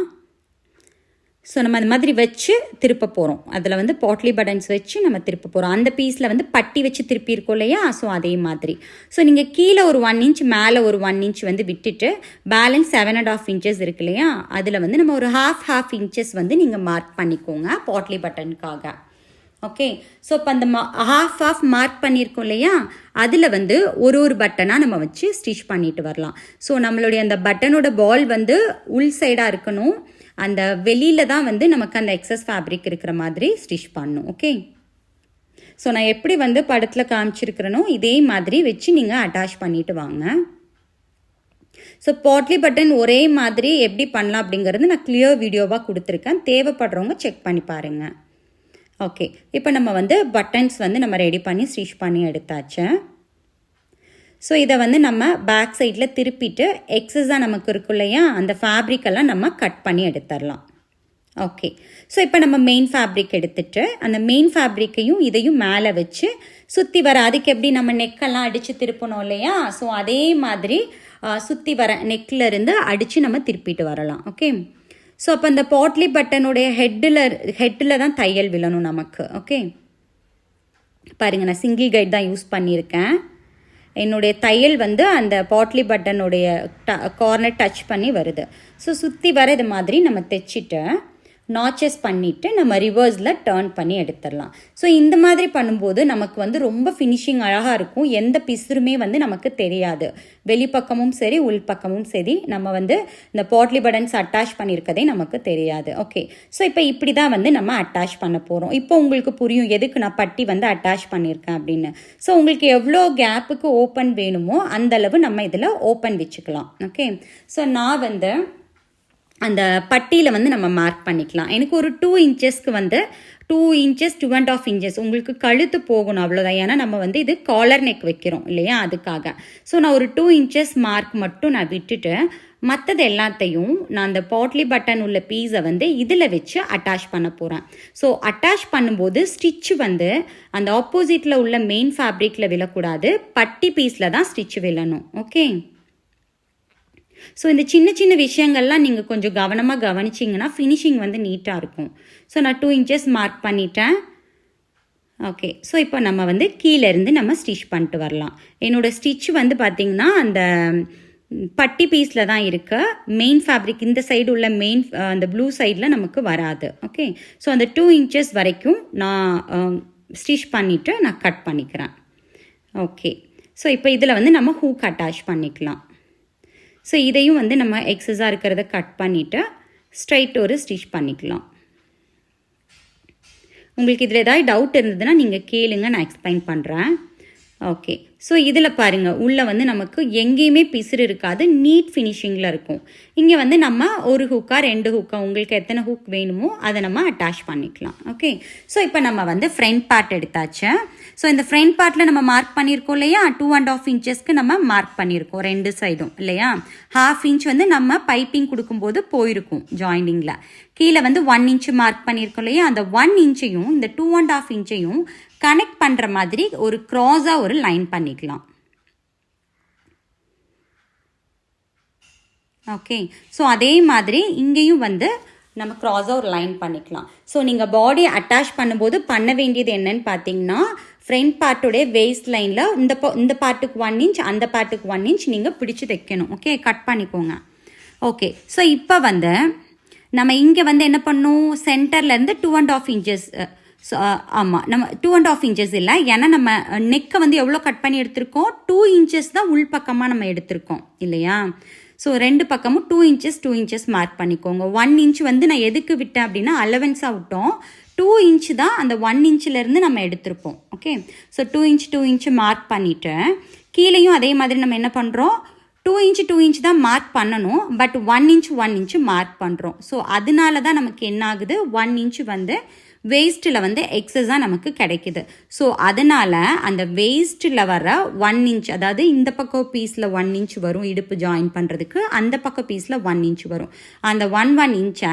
ஸோ நம்ம அந்த மாதிரி வச்சு திருப்ப போகிறோம். அதில் வந்து பாட்லி பட்டன்ஸ் வச்சு நம்ம திருப்ப போகிறோம். அந்த பீஸில் வந்து பட்டி வச்சு திருப்பி இருக்கோம் இல்லையா? ஸோ அதே மாதிரி. ஸோ நீங்கள் கீழே ஒரு 1 இன்ச் மேலே ஒரு 1 இன்ச் வந்து விட்டுட்டு பேலன்ஸ் 7.5 இன்ச்சஸ் இருக்கு இல்லையா? அதில் வந்து நம்ம ஒரு half இன்ச்சஸ் வந்து நீங்கள் மார்க் பண்ணிக்கோங்க பாட்லி பட்டனுக்காக. ஓகே, ஸோ இப்போ அந்த half மார்க் பண்ணியிருக்கோம் இல்லையா? அதில் வந்து ஒரு பட்டனாக நம்ம வச்சு ஸ்டிச் பண்ணிட்டு வரலாம். ஸோ நம்மளுடைய அந்த பட்டனோட பால் வந்து உள் சைடாக இருக்கணும். அந்த வெளியில் தான் வந்து நமக்கு அந்த எக்ஸஸ் ஃபேப்ரிக் இருக்கிற மாதிரி ஸ்டிச் பண்ணும். ஓகே, ஸோ நான் எப்படி வந்து படத்தில் காமிச்சிருக்கிறேனோ இதே மாதிரி வச்சு நீங்கள் அட்டாச் பண்ணிட்டு வாங்க. ஸோ பாட்லி பட்டன் ஒரே மாதிரி எப்படி பண்ணலாம் அப்படிங்கிறது நான் கிளியர் வீடியோவாக கொடுத்துருக்கேன். தேவைப்படுறவங்க செக் பண்ணி பாருங்கள். ஓகே, இப்போ நம்ம வந்து பட்டன்ஸ் வந்து நம்ம ரெடி பண்ணி ஸ்டிச் பண்ணி எடுத்தாச்சு. ஸோ இதை வந்து நம்ம பேக் சைடில் திருப்பிட்டு எக்ஸஸாக நமக்கு இருக்கும் இல்லையா? அந்த ஃபேப்ரிக்கெல்லாம் நம்ம கட் பண்ணி எடுத்துடலாம். ஓகே, ஸோ இப்போ நம்ம மெயின் ஃபேப்ரிக் எடுத்துகிட்டு அந்த மெயின் ஃபேப்ரிக்கையும் இதையும் மேலே வச்சு சுற்றி வர, அதுக்கு எப்படி நம்ம நெக்கெல்லாம் அடித்து திருப்பணும் இல்லையா? ஸோ அதே மாதிரி சுற்றி வர நெக்கில் இருந்து அடித்து நம்ம திருப்பிட்டு வரலாம். ஓகே, ஸோ அப்போ அந்த பாட்லி பட்டனுடைய ஹெட்டில் தான் தையல் விழணும் நமக்கு. ஓகே, பாருங்கள், நான் சிங்கிள் கைட் தான் யூஸ் பண்ணியிருக்கேன். என்னுடைய தையல் வந்து அந்த பாட்லி பட்டனுடைய கார்னர் டச் பண்ணி வருது. ஸோ சுற்றி வர இது மாதிரி நம்ம தைச்சிட்டு நாச்சஸ் பண்ணிவிட்டு நம்ம ரிவர்ஸில் டர்ன் பண்ணி எடுத்துடலாம். ஸோ இந்த மாதிரி பண்ணும்போது நமக்கு வந்து ரொம்ப ஃபினிஷிங் அழகாக இருக்கும். எந்த பிசுருமே வந்து நமக்கு தெரியாது. வெளிப்பக்கமும் சரி உள்பக்கமும் சரி நம்ம வந்து இந்த பாட்லி பட்டன்ஸ் அட்டாச் பண்ணியிருக்கதே நமக்கு தெரியாது. ஓகே, ஸோ இப்போ இப்படி தான் வந்து நம்ம அட்டாச் பண்ண போகிறோம். இப்போ உங்களுக்கு புரியும் எதுக்கு நான் பட்டி வந்து அட்டாச் பண்ணியிருக்கேன் அப்படின்னு. ஸோ உங்களுக்கு எவ்வளோ கேப்புக்கு ஓப்பன் வேணுமோ அந்தளவு நம்ம இதில் ஓப்பன் வச்சுக்கலாம். ஓகே, ஸோ நான் வந்து அந்த பட்டியில் வந்து நம்ம மார்க் பண்ணிக்கலாம். எனக்கு ஒரு 2 இன்ச்சஸ்க்கு வந்து 2 இன்ச்சஸ் 2.5 இன்ச்சஸ் உங்களுக்கு கழுத்து போகணும், அவ்வளோதான். ஏன்னா நம்ம வந்து இது காலர் நெக் வைக்கிறோம் இல்லையா? அதுக்காக. ஸோ நான் ஒரு 2 இன்ச்சஸ் மார்க் மட்டும் நான் விட்டுட்டு மற்றது எல்லாத்தையும் நான் அந்த பாட்லி பட்டன் உள்ள பீஸை வந்து இதில் வச்சு அட்டாச் பண்ண போகிறேன். ஸோ அட்டாச் பண்ணும்போது ஸ்டிச்சு வந்து அந்த ஆப்போசிட்டில் உள்ள மெயின் ஃபேப்ரிக்கில் விழக்கூடாது, பட்டி பீஸில் தான் ஸ்டிச் விழணும். ஓகே, ஸோ இந்த சின்ன சின்ன விஷயங்கள்லாம் நீங்கள் கொஞ்சம் கவனமாக கவனிச்சிங்கன்னா ஃபினிஷிங் வந்து நீட்டாக இருக்கும். ஸோ நான் 2 இன்ச்சஸ் மார்க் பண்ணிட்டேன். ஓகே, ஸோ இப்போ நம்ம வந்து கீழேருந்து நம்ம ஸ்டிச் பண்ணிட்டு வரலாம். என்னோடய ஸ்டிச் வந்து பார்த்திங்கன்னா அந்த பட்டி பீஸில் தான் இருக்கு. மெயின் ஃபேப்ரிக் இந்த சைடு உள்ள மெயின் அந்த ப்ளூ சைடில் நமக்கு வராது. ஓகே, ஸோ அந்த 2 இன்ச்சஸ் வரைக்கும் நான் ஸ்டிச் பண்ணிவிட்டு நான் கட் பண்ணிக்கிறேன். ஓகே, ஸோ இப்போ இதில் வந்து நம்ம ஹூக் அட்டாச் பண்ணிக்கலாம். ஸோ இதையும் வந்து நம்ம எக்ஸஸாக இருக்கிறத கட் பண்ணிவிட்டு ஸ்ட்ரைட் ஒரு ஸ்டிச் பண்ணிக்கலாம். உங்களுக்கு இதில் ஏதாவது டவுட் இருந்ததுன்னா நீங்கள் கேளுங்க, நான் எக்ஸ்பிளைன் பண்ணுறேன். ஓகே, ஸோ இதில் பாருங்கள், உள்ளே வந்து நமக்கு எங்கேயுமே பிசுறு இருக்காது, நீட் ஃபினிஷிங்கில் இருக்கும். இங்கே வந்து நம்ம ஒரு ஹூக்கா 2 ஹூக்கா உங்களுக்கு எத்தனை ஹூக் வேணுமோ அதை நம்ம அட்டாச் பண்ணிக்கலாம். ஓகே, ஸோ இப்போ நம்ம வந்து ஃப்ரண்ட் பார்ட் எடுத்தாச்சு. ஸோ இந்த ஃப்ரண்ட் பார்ட்டில் நம்ம மார்க் பண்ணியிருக்கோம் இல்லையா? 2.5 இன்ச்சஸ்க்கு நம்ம மார்க் பண்ணியிருக்கோம் 2 சைடும் இல்லையா? 1/2 இன்ச் வந்து நம்ம பைப்பிங் கொடுக்கும்போது போயிருக்கும் ஜாயிண்டிங்கில். கீழே வந்து 1 இன்ச்சு மார்க் பண்ணியிருக்கோம் இல்லையா? அந்த 1 இன்ச்சையும் இந்த 2.5 இன்ச்சையும் கனெக்ட் பண்ணுற மாதிரி ஒரு க்ராஸாக ஒரு லைன் பண்ணிக்கலாம். ஓகே, ஸோ அதே மாதிரி இங்கேயும் வந்து நம்ம க்ராஸாக ஒரு லைன் பண்ணிக்கலாம். ஸோ நீங்கள் பாடி அட்டாச் பண்ணும்போது பண்ண வேண்டியது என்னன்னு பார்த்தீங்கன்னா, ஃப்ரண்ட் பார்ட்டுடைய வேஸ்ட் லைனில் இந்த பார்ட்டுக்கு 1 இன்ச் அந்த பார்ட்டுக்கு 1 இன்ச் நீங்கள் பிடிச்சி தைக்கணும். ஓகே, கட் பண்ணிக்கோங்க. ஓகே, ஸோ இப்போ வந்து நம்ம இங்கே வந்து என்ன பண்ணணும், சென்டர்லேருந்து 2.5 இன்ச்சஸ். ஸோ ஆமாம், நம்ம 2.5 இன்ச்சஸ் இல்லை, ஏன்னா நம்ம நெக்கை வந்து எவ்வளோ கட் பண்ணி எடுத்திருக்கோம், 2 இன்ச்சஸ் தான் உள் பக்கமாக நம்ம எடுத்திருக்கோம் இல்லையா? ஸோ 2 பக்கமும் 2 இன்ச்சஸ் மார்க் பண்ணிக்கோங்க. 1 இன்ச் வந்து நான் எதுக்கு விட்டேன் அப்படின்னா அலவன்ஸாக விட்டோம். 2 இன்ச் தான் அந்த 1 இன்ச்சிலேருந்து நம்ம எடுத்திருப்போம். ஓகே, ஸோ 2 இன்ச் மார்க் பண்ணிவிட்டு கீழேயும் அதே மாதிரி நம்ம என்ன பண்ணுறோம், 2 இன்ச் தான் மார்க் பண்ணணும், பட் 1 இன்ச் மார்க் பண்ணுறோம். ஸோ அதனால தான் நமக்கு என்ன ஆகுது, 1 இன்ச் வந்து வேஸ்ட்டில் வந்து எக்ஸஸாக நமக்கு கிடைக்குது. ஸோ அதனால் அந்த வேஸ்ட்டில் வர 1 இன்ச், அதாவது இந்த பக்கம் பீஸில் 1 இன்ச் வரும் இடுப்பு ஜாயின் பண்ணுறதுக்கு, அந்த பக்கம் பீஸில் 1 இன்ச் வரும். அந்த 1 இன்ச்சை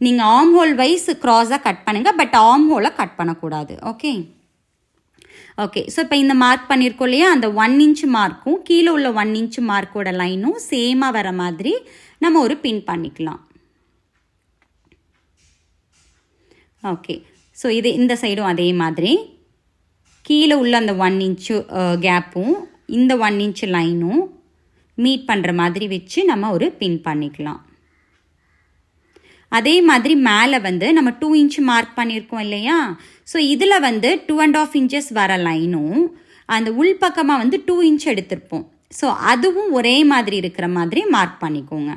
நீங்கள் ஆர்ம் ஹோல் வைஸ் க்ராஸாக கட் பண்ணுங்கள், பட் ஆர்ம் ஹோலை கட் பண்ணக்கூடாது. ஓகே, ஓகே, ஸோ இப்போ இந்த மார்க் பண்ணியிருக்கோம் இல்லையா, அந்த 1 இன்ச் மார்க்கும் கீழே உள்ள 1 இன்ச் மார்க்கோட லைனும் சேமாக வர மாதிரி நம்ம ஒரு பின் பண்ணிக்கலாம். ஓகே, ஸோ இது இந்த சைடும் அதே மாதிரி கீழே உள்ள அந்த 1 இன்ச்சு கேப்பும் இந்த 1 இன்ச் லைனும் மீட் பண்ணுற மாதிரி வச்சு நம்ம ஒரு பின் பண்ணிக்கலாம். அதே மாதிரி மேலே வந்து நம்ம 2 இன்ச் மார்க் பண்ணியிருக்கோம் இல்லையா, ஸோ இதில் வந்து 2.5 இன்ச்சஸ் வர லைனும் அந்த உள்பக்கமாக வந்து 2 இன்ச் எடுத்திருப்போம். ஸோ அதுவும் ஒரே மாதிரி இருக்கிற மாதிரி மார்க் பண்ணிக்கோங்க.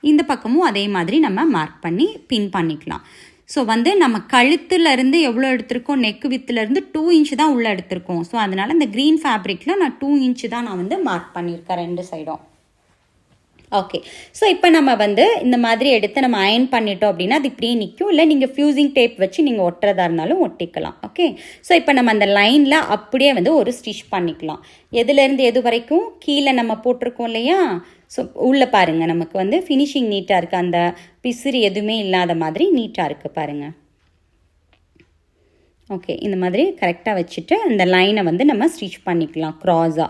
இந்த பக்கமும் அதே மாதிரி நம்ம மார்க் பண்ணி பின் பண்ணிக்கலாம். ஸோ வந்து நம்ம கழுத்துலேருந்து எவ்வளோ எடுத்திருக்கோம், நெக்கு வித்துலேருந்து 2 இன்ச் தான் உள்ளே எடுத்திருக்கோம். ஸோ அதனால் இந்த க்ரீன் ஃபேப்ரிக்கில் நான் 2 இன்ச் தான் நான் வந்து மார்க் பண்ணியிருக்கேன் 2 சைடும். ஓகே, ஸோ இப்போ நம்ம வந்து இந்த மாதிரி எடுத்து நம்ம அயன் பண்ணிட்டோம் அப்படின்னா அது இப்படியே நிற்கும். இல்லை நீங்கள் ஃப்யூசிங் டேப் வச்சு நீங்கள் ஒட்டுறதா இருந்தாலும் ஒட்டிக்கலாம். ஓகே, ஸோ இப்போ நம்ம அந்த லைனில் அப்படியே வந்து ஒரு ஸ்டிச் பண்ணிக்கலாம். எதுலேருந்து எது வரைக்கும் கீழே நம்ம போட்டிருக்கோம் இல்லையா, ஸோ உள்ளே பாருங்கள் நமக்கு வந்து ஃபினிஷிங் நீட்டாக இருக்குது. அந்த பிசிறு எதுவுமே இல்லாத மாதிரி நீட்டாக இருக்குது பாருங்கள். ஓகே, இந்த மாதிரி கரெக்டாக வச்சுட்டு அந்த லைனை வந்து நம்ம ஸ்டிச் பண்ணிக்கலாம் க்ராஸாக.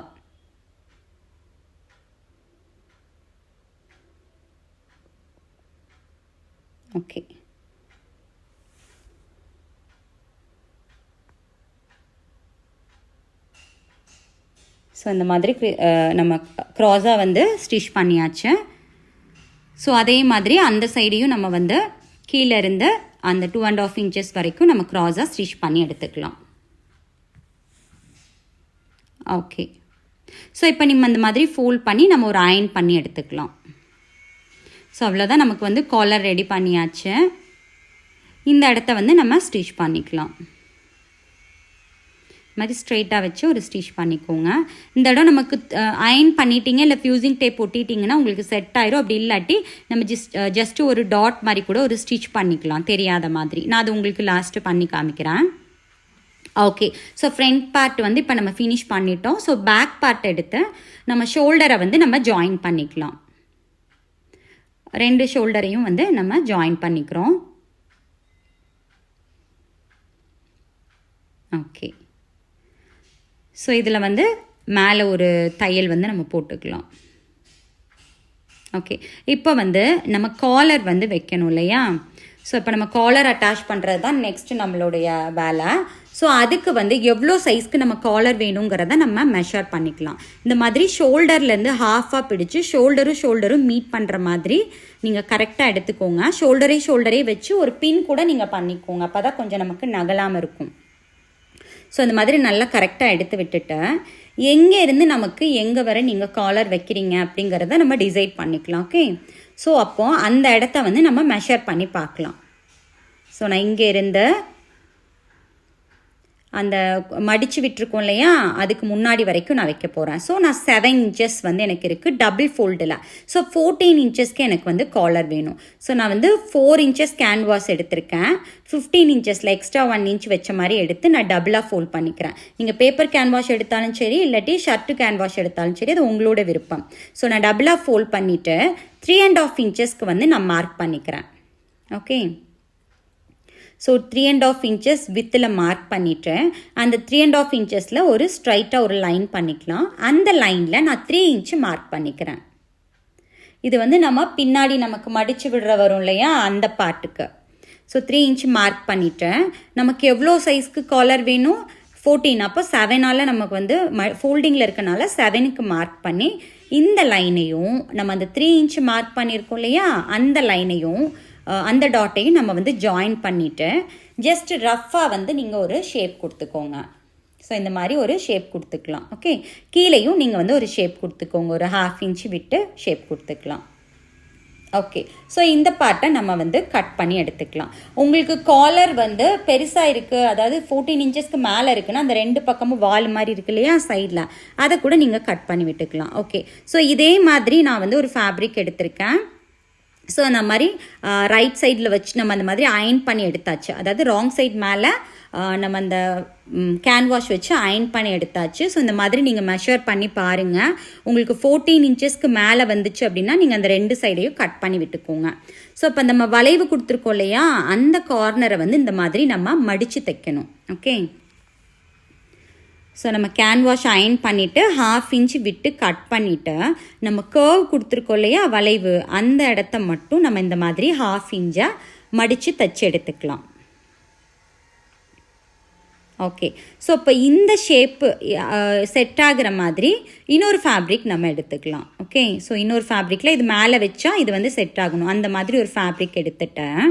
ஓகே, ஸோ இந்த மாதிரி நம்ம க்ராஸாக வந்து ஸ்டிச் பண்ணியாச்சு. ஸோ அதே மாதிரி அந்த சைடையும் நம்ம வந்து கீழே இருந்து அந்த 2.5 இன்ச்சஸ் வரைக்கும் நம்ம க்ராஸாக ஸ்டிச் பண்ணி எடுத்துக்கலாம். ஓகே, ஸோ இப்போ நம்ம இந்த மாதிரி ஃபோல்ட் பண்ணி நம்ம ஒரு அயன் பண்ணி எடுத்துக்கலாம். ஸோ அவ்வளோதான், நமக்கு வந்து காலர் ரெடி பண்ணியாச்சு. இந்த இடத்த வந்து நம்ம ஸ்டிச் பண்ணிக்கலாம். மாதிரி ஸ்ட்ரெயிட்டாக வச்சு ஒரு ஸ்டிச் பண்ணிக்கோங்க. இந்த இடம் நமக்கு அயன் பண்ணிட்டீங்க இல்லை ஃப்யூசிங் டேப் ஒட்டிட்டிங்கன்னா உங்களுக்கு செட் ஆயிரும். அப்படி இல்லாட்டி நம்ம ஜஸ்ட்டு ஒரு டாட் மாதிரி கூட ஒரு ஸ்டிச் பண்ணிக்கலாம் தெரியாத மாதிரி. நான் அது உங்களுக்கு லாஸ்ட்டு பண்ணி காமிக்கிறேன். ஓகே, ஸோ ஃப்ரண்ட் பார்ட் வந்து இப்போ நம்ம ஃபினிஷ் பண்ணிட்டோம். ஸோ பேக் பார்ட் எடுத்து நம்ம ஷோல்டரை வந்து நம்ம ஜாயின் பண்ணிக்கலாம். 2 ஷோல்டரையும் வந்து நம்ம ஜாயின் பண்ணிக்கிறோம். ஓகே, ஸோ இதில் வந்து மேலே ஒரு தையல் வந்து நம்ம போட்டுக்கலாம். ஓகே, இப்போ வந்து நம்ம காலர் வந்து வைக்கணும் இல்லையா, ஸோ இப்போ நம்ம காலர் அட்டாச் பண்ணுறது தான் நெக்ஸ்ட்டு நம்மளுடைய வேலை. ஸோ அதுக்கு வந்து எவ்வளோ சைஸ்க்கு நம்ம காலர் வேணுங்கிறத நம்ம மெஷர் பண்ணிக்கலாம். இந்த மாதிரி ஷோல்டர்லேருந்து ஹாஃபாக பிடிச்சி ஷோல்டரும் மீட் பண்ணுற மாதிரி நீங்கள் கரெக்டாக எடுத்துக்கோங்க. ஷோல்டரே வச்சு ஒரு பின் கூட நீங்கள் பண்ணிக்கோங்க. அப்போ தான் கொஞ்சம் நமக்கு நகலாமல் இருக்கும். ஸோ இந்த மாதிரி நல்லா கரெக்டாக எடுத்து விட்டுட்டு எங்கே இருந்து நமக்கு எங்கே வரை நீங்கள் காலர் வைக்கிறீங்க அப்படிங்கிறத நம்ம டிசைட் பண்ணிக்கலாம். ஓகே, ஸோ அப்போது அந்த இடத்த வந்து நம்ம மெஷர் பண்ணி பார்க்கலாம். ஸோ நான் இங்கே இருந்து அந்த மடித்து விட்டுருக்கோம் இல்லையா, அதுக்கு முன்னாடி வரைக்கும் நான் வைக்க போகிறேன். ஸோ நான் 7 இன்ச்சஸ் வந்து எனக்கு இருக்குது டபுள் ஃபோல்டில். ஸோ 14 இன்ச்சஸ்க்கு எனக்கு வந்து காலர் வேணும். ஸோ நான் வந்து 4 இன்ச்சஸ் கேன்வாஸ் எடுத்திருக்கேன். 15 இன்ச்சஸில் எக்ஸ்ட்ரா 1 இன்ச் வச்ச மாதிரி எடுத்து நான் டபுளாக ஃபோல்ட் பண்ணிக்கிறேன். நீங்கள் பேப்பர் கேன்வாஷ் எடுத்தாலும் சரி, இல்லாட்டி ஷர்ட்டு கேன்வாஷ் எடுத்தாலும் சரி, அது உங்களோட விருப்பம். ஸோ நான் டபுளாக ஃபோல்ட் பண்ணிவிட்டு 3.5 இன்ச்சஸ்க்கு வந்து நான் மார்க் பண்ணிக்கிறேன். ஓகே, ஸோ 3.5 இன்ச்சஸ் வித்தில் மார்க் பண்ணிவிட்டு அந்த 3.5 இன்ச்சஸில் ஒரு ஸ்ட்ரைட்டாக ஒரு லைன் பண்ணிக்கலாம். அந்த லைனில் நான் 3 இன்ச்சு மார்க் பண்ணிக்கிறேன். இது வந்து நம்ம பின்னாடி நமக்கு மடித்து விடுற வரும் இல்லையா அந்த பார்ட்டுக்கு. ஸோ 3 இன்ச்சு மார்க் பண்ணிவிட்டேன். நமக்கு எவ்வளோ சைஸ்க்கு காலர் வேணும், 14. அப்போ 7ஆல் நமக்கு வந்து ஃபோல்டிங்கில் இருக்கனால 7க்கு மார்க் பண்ணி இந்த லைனையும் நம்ம அந்த 3 இன்ச்சு மார்க் பண்ணியிருக்கோம் இல்லையா அந்த லைனையும் அந்த டாட்டையும் நம்ம வந்து ஜாயின் பண்ணிவிட்டு ஜஸ்ட் ரஃப்பாக வந்து நீங்கள் ஒரு ஷேப் கொடுத்துக்கோங்க. ஸோ இந்த மாதிரி ஒரு ஷேப் கொடுத்துக்கலாம். ஓகே, கீழேயும் நீங்கள் வந்து ஒரு ஷேப் கொடுத்துக்கோங்க. ஒரு 1/2 இன்ச்சு விட்டு ஷேப் கொடுத்துக்கலாம். ஓகே, ஸோ இந்த பார்ட்டை நம்ம வந்து கட் பண்ணி எடுத்துக்கலாம். உங்களுக்கு காலர் வந்து பெருசாக இருக்குது, அதாவது 14 இன்ச்சஸ்க்கு மேலே இருக்குன்னா அந்த 2 பக்கமும் வால் மாதிரி இருக்கு இல்லையா சைடில், அதை கூட நீங்கள் கட் பண்ணி விட்டுக்கலாம். ஓகே, ஸோ இதே மாதிரி நான் வந்து ஒரு ஃபேப்ரிக் எடுத்திருக்கேன். ஸோ அந்த மாதிரி ரைட் சைடில் வச்சு நம்ம அந்த மாதிரி அயன் பண்ணி எடுத்தாச்சு. அதாவது ராங் சைட் மேலே நம்ம அந்த கேன்வாஷ் வச்சு அயன் பண்ணி எடுத்தாச்சு. ஸோ இந்த மாதிரி நீங்கள் மெஷர் பண்ணி பாருங்கள். உங்களுக்கு 14 இன்ச்சஸ்க்கு மேலே வந்துச்சு அப்படின்னா நீங்கள் அந்த 2 சைடையும் கட் பண்ணி விட்டுக்கோங்க. ஸோ இப்போ நம்ம வளைவு கொடுத்துருக்கோம் இல்லையா, அந்த கார்னரை வந்து இந்த மாதிரி நம்ம மடித்து தைக்கணும். ஓகே, ஸோ நம்ம கேன்வாஷ் அயன் பண்ணிவிட்டு 1/2 இன்ச் விட்டு கட் பண்ணிவிட்டு நம்ம கர்வ் கொடுத்துருக்கோம் இல்லையா வளைவு, அந்த இடத்த மட்டும் நம்ம இந்த மாதிரி 1/2 இன்ச்சை மடித்து தைச்சி எடுத்துக்கலாம். ஓகே, ஸோ இப்போ இந்த ஷேப்பு செட் ஆகிற மாதிரி இன்னொரு ஃபேப்ரிக் நம்ம எடுத்துக்கலாம். ஓகே, ஸோ இன்னொரு ஃபேப்ரிக்கில் இது மேலே வச்சா இது வந்து செட் ஆகணும். அந்த மாதிரி ஒரு ஃபேப்ரிக் எடுத்துட்டேன்.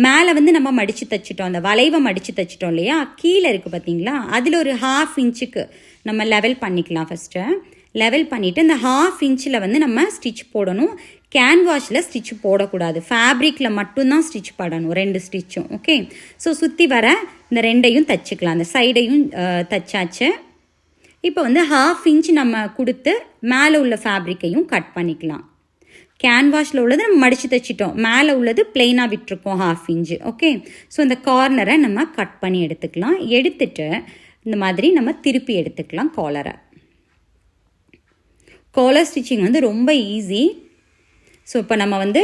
மேலே வந்து நம்ம மடித்து தைச்சிட்டோம், அந்த வளைவை மடித்து தைச்சிட்டோம் இல்லையா, கீழே இருக்குது பார்த்தீங்களா, அதில் ஒரு 1/2 இன்ச்சுக்கு நம்ம லெவல் பண்ணிக்கலாம். ஃபஸ்ட்டு லெவல் பண்ணிவிட்டு இந்த 1/2 இன்ச்சில் வந்து நம்ம ஸ்டிச் போடணும். கேன்வாஷில் ஸ்டிச் போடக்கூடாது, ஃபேப்ரிக்கில் மட்டும்தான் ஸ்டிச் போடணும், 2 ஸ்டிச்சும். ஓகே, ஸோ சுற்றி வர இந்த 2ஐயும் தைச்சிக்கலாம். அந்த சைடையும் தைச்சாச்சு. இப்போ வந்து 1/2 இன்ச் நம்ம கொடுத்து மேலே உள்ள ஃபேப்ரிக்கையும் கட் பண்ணிக்கலாம். கேன்வாஷில் உள்ளது நம்ம மடித்து தைச்சிட்டோம், மேலே உள்ளது பிளெயினாக விட்டுருக்கோம் 1/2 இன்ச்சு. ஓகே, ஸோ இந்த கார்னரை நம்ம கட் பண்ணி எடுத்துக்கலாம். எடுத்துட்டு இந்த மாதிரி நம்ம திருப்பி எடுத்துக்கலாம் காலரை. காலர் ஸ்டிச்சிங் வந்து ரொம்ப ஈஸி. ஸோ இப்போ நம்ம வந்து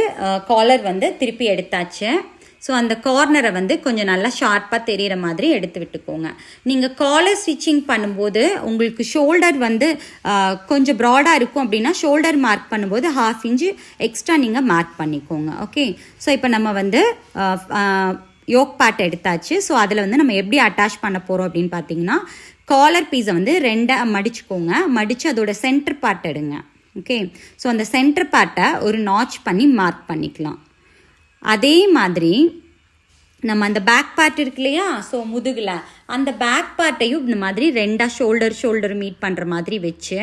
காலர் வந்து திருப்பி எடுத்தாச்சு. ஸோ அந்த கார்னரை வந்து கொஞ்சம் நல்லா ஷார்ப்பாக தெரிகிற மாதிரி எடுத்து விட்டுக்கோங்க. நீங்கள் காலர் ஸ்டிச்சிங் பண்ணும்போது உங்களுக்கு ஷோல்டர் வந்து கொஞ்சம் ப்ராடாக இருக்கும் அப்படின்னா ஷோல்டர் மார்க் பண்ணும்போது 1/2 இன்ச்சு எக்ஸ்ட்ரா நீங்கள் மார்க் பண்ணிக்கோங்க. ஓகே, ஸோ இப்போ நம்ம வந்து யோக் பார்ட் எடுத்தாச்சு. ஸோ அதில் வந்து நம்ம எப்படி அட்டாச் பண்ண போகிறோம் அப்படின்னு பார்த்தீங்கன்னா, காலர் பீஸை வந்து 2ஆக மடிச்சுக்கோங்க. மடித்து அதோட சென்டர் பார்ட் எடுங்க. ஓகே, ஸோ அந்த சென்டர் பார்ட்டை ஒரு நாச் பண்ணி மார்க் பண்ணிக்கலாம். அதே மாதிரி நம்ம அந்த பேக் பார்ட் இருக்கு இல்லையா, ஸோ முதுகில் அந்த பேக் பார்ட்டையும் இந்த மாதிரி 2ஆக ஷோல்டர் மீட் பண்ணுற மாதிரி வச்சு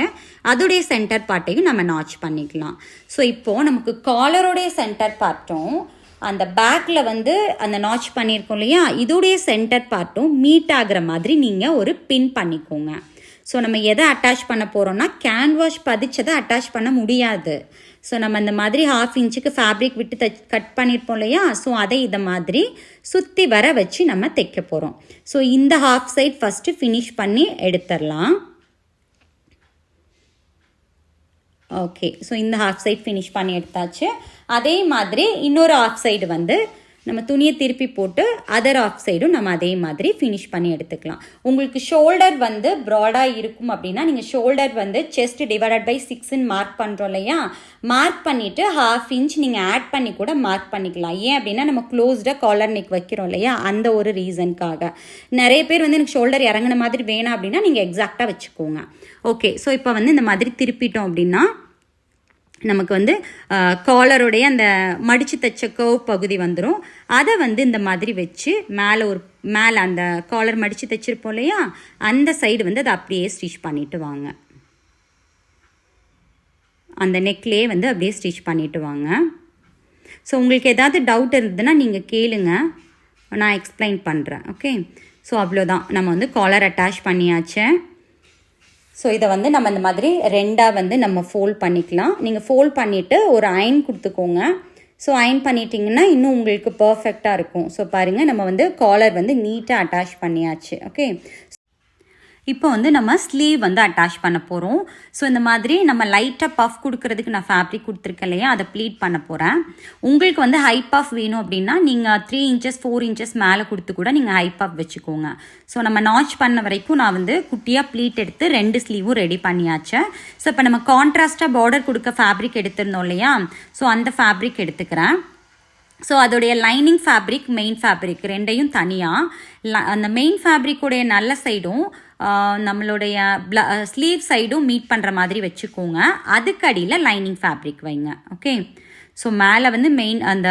அதோடைய சென்டர் பார்ட்டையும் நம்ம நாச் பண்ணிக்கலாம். ஸோ இப்போது நமக்கு காலரோடைய சென்டர் பார்ட்டும் அந்த பேக்கில் வந்து அந்த நாச் பண்ணியிருக்கோம் இல்லையா, இதோடைய சென்டர் பார்ட்டும் மீட் ஆகிற மாதிரி நீங்கள் ஒரு பின் பண்ணிக்கோங்க. ஸோ நம்ம எதை அட்டாச் பண்ண போகிறோம்னா, கேன்வாஷ் பதிச்சதை அட்டாச் பண்ண முடியாது. ஸோ நம்ம இந்த மாதிரி 1/2 இன்ச்சுக்கு ஃபேப்ரிக் விட்டு கட் பண்ணியிருப்போம் இல்லையா, ஸோ அதை இதை மாதிரி சுற்றி வர வச்சு நம்ம தைக்க போகிறோம். ஸோ இந்த 1/2 சைட் ஃபஸ்ட்டு ஃபினிஷ் பண்ணி எடுத்துடலாம். ஓகே, ஸோ இந்த 1/2 சைட் ஃபினிஷ் பண்ணி எடுத்தாச்சு. அதே மாதிரி இன்னொரு 1/2 சைடு வந்து நம்ம துணியை திருப்பி போட்டு அதர் 1/2 சைடும் நம்ம அதே மாதிரி ஃபினிஷ் பண்ணி எடுத்துக்கலாம். உங்களுக்கு ஷோல்டர் வந்து ப்ராடாக இருக்கும் அப்படின்னா நீங்கள் ஷோல்டர் வந்து செஸ்ட் டிவைடட் பை 6ன்னு மார்க் பண்ணுறோம் இல்லையா, மார்க் பண்ணிவிட்டு 1/2 இன்ச் நீங்கள் ஆட் பண்ணி கூட மார்க் பண்ணிக்கலாம். ஏன் அப்படின்னா நம்ம க்ளோஸ்டாக காலர் நெக் வைக்கிறோம் இல்லையா, அந்த ஒரு ரீசனுக்காக. நிறைய பேர் வந்து எனக்கு ஷோல்டர் இறங்கின மாதிரி வேணாம் அப்படின்னா நீங்கள் எக்ஸாக்டாக வச்சுக்கோங்க. ஓகே, ஸோ இப்போ வந்து இந்த மாதிரி திருப்பிட்டோம் அப்படின்னா நமக்கு வந்து காலருடைய அந்த மடித்து தைச்ச கர்வ் பகுதி வந்துடும். அதை வந்து இந்த மாதிரி வச்சு மேலே அந்த காலர் மடித்து தைச்சிருப்போம் இல்லையா, அந்த சைடு வந்து அதை அப்படியே ஸ்டிச் பண்ணிவிட்டு வாங்க. அந்த நெக்லேயே வந்து அப்படியே ஸ்டிச் பண்ணிவிட்டு வாங்க. ஸோ உங்களுக்கு ஏதாவது டவுட் இருந்ததுன்னா நீங்கள் கேளுங்க, நான் எக்ஸ்பிளைன் பண்ணுறேன். ஓகே, ஸோ அவ்வளோதான், நம்ம வந்து காலர் அட்டாச் பண்ணியாச்சு. ஸோ இதை வந்து நம்ம இந்த மாதிரி 2ஆக வந்து நம்ம ஃபோல்ட் பண்ணிக்கலாம். நீங்கள் ஃபோல்ட் பண்ணிவிட்டு ஒரு அயன் கொடுத்துக்கோங்க. ஸோ அயன் பண்ணிட்டீங்கன்னா இன்னும் உங்களுக்கு பர்ஃபெக்டாக இருக்கும். ஸோ பாருங்கள், நம்ம வந்து காலர் வந்து நீட்டாக அட்டாச் பண்ணியாச்சு. ஓகே, இப்போ வந்து நம்ம ஸ்லீவ் வந்து அட்டாச் பண்ண போகிறோம். ஸோ இந்த மாதிரி நம்ம லைட்டாக பஃப் கொடுக்கறதுக்கு நான் ஃபேப்ரிக் கொடுத்துருக்கேன் இல்லையா, அதை ப்ளீட் பண்ண போகிறேன். உங்களுக்கு வந்து ஹை பஃப் வேணும் அப்படின்னா நீங்கள் 3 இன்ச்சஸ் 4 இன்ச்சஸ் மேலே கொடுத்து கூட நீங்கள் ஹை பஃப் வச்சுக்கோங்க. ஸோ நம்ம நாச் பண்ண வரைக்கும் நான் வந்து குட்டியாக ப்ளீட் எடுத்து 2 ஸ்லீவும் ரெடி பண்ணியாச்சு. ஸோ இப்போ நம்ம கான்ட்ராஸ்டாக பார்டர் கொடுக்க ஃபேப்ரிக் எடுத்திருந்தோம் இல்லையா, ஸோ அந்த ஃபேப்ரிக் எடுத்துக்கிறேன். ஸோ அதோடைய லைனிங் ஃபேப்ரிக் மெயின் ஃபேப்ரிக் 2ஐயும் தனியாக அந்த மெயின் ஃபேப்ரிக்குடைய நல்ல சைடும் நம்மளுடைய ஸ்லீவ் சைடும் மீட் பண்ணுற மாதிரி வச்சுக்கோங்க. அதுக்கு அடியில் லைனிங் ஃபேப்ரிக் வைங்க. ஓகே, ஸோ மேலே வந்து மெயின் அந்த